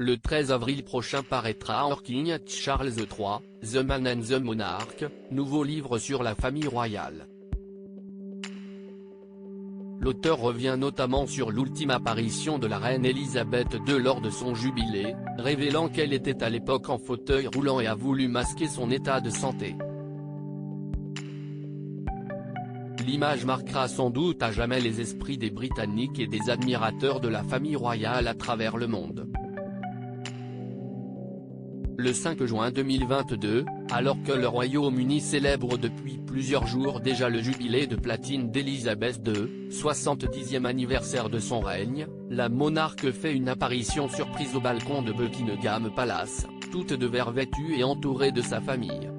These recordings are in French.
Le 13 avril prochain paraîtra King Charles III, The Man and the Monarch, nouveau livre sur la famille royale. L'auteur revient notamment sur l'ultime apparition de la reine Elisabeth II lors de son jubilé, révélant qu'elle était à l'époque en fauteuil roulant et a voulu masquer son état de santé. L'image marquera sans doute à jamais les esprits des Britanniques et des admirateurs de la famille royale à travers le monde. Le 5 juin 2022, alors que le Royaume-Uni célèbre depuis plusieurs jours déjà le jubilé de platine d'Elisabeth II, 70e anniversaire de son règne, la monarque fait une apparition surprise au balcon de Buckingham Palace, toute de vert vêtue et entourée de sa famille.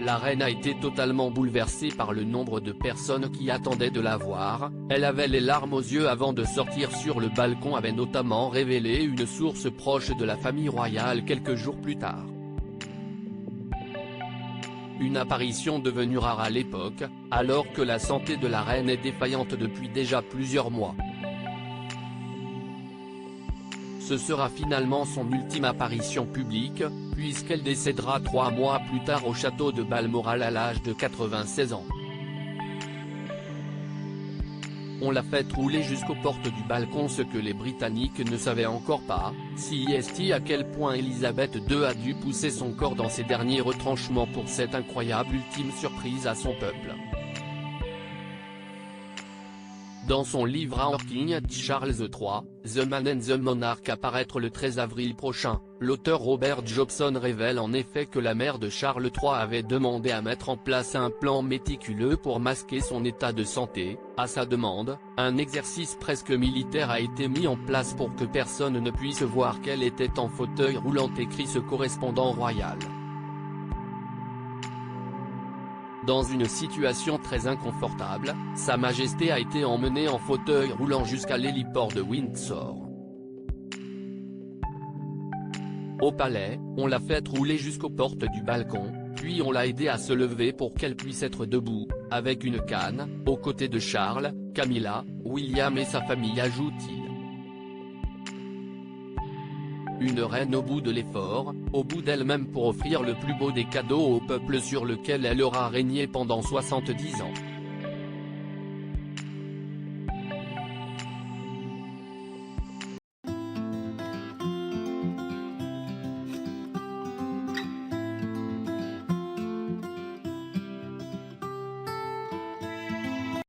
La reine a été totalement bouleversée par le nombre de personnes qui attendaient de la voir, elle avait les larmes aux yeux avant de sortir sur le balcon, avait notamment révélé une source proche de la famille royale quelques jours plus tard. Une apparition devenue rare à l'époque, alors que la santé de la reine est défaillante depuis déjà plusieurs mois. Ce sera finalement son ultime apparition publique, puisqu'elle décédera 3 mois plus tard au château de Balmoral à l'âge de 96 ans. On l'a fait rouler jusqu'aux portes du balcon, ce que les Britanniques ne savaient encore pas, si est à quel point Elisabeth II a dû pousser son corps dans ses derniers retranchements pour cette incroyable ultime surprise à son peuple. Dans son livre King Charles III, The Man and the Monarch à paraître le 13 avril prochain, l'auteur Robert Jobson révèle en effet que la mère de Charles III avait demandé à mettre en place un plan méticuleux pour masquer son état de santé. À sa demande, un exercice presque militaire a été mis en place pour que personne ne puisse voir qu'elle était en fauteuil roulant, écrit ce correspondant royal. Dans une situation très inconfortable, Sa Majesté a été emmenée en fauteuil roulant jusqu'à l'héliport de Windsor. Au palais, on l'a fait rouler jusqu'aux portes du balcon, puis on l'a aidée à se lever pour qu'elle puisse être debout, avec une canne, aux côtés de Charles, Camilla, William et sa famille, ajoute-t-il. Une reine au bout de l'effort, au bout d'elle-même pour offrir le plus beau des cadeaux au peuple sur lequel elle aura régné pendant 70 ans.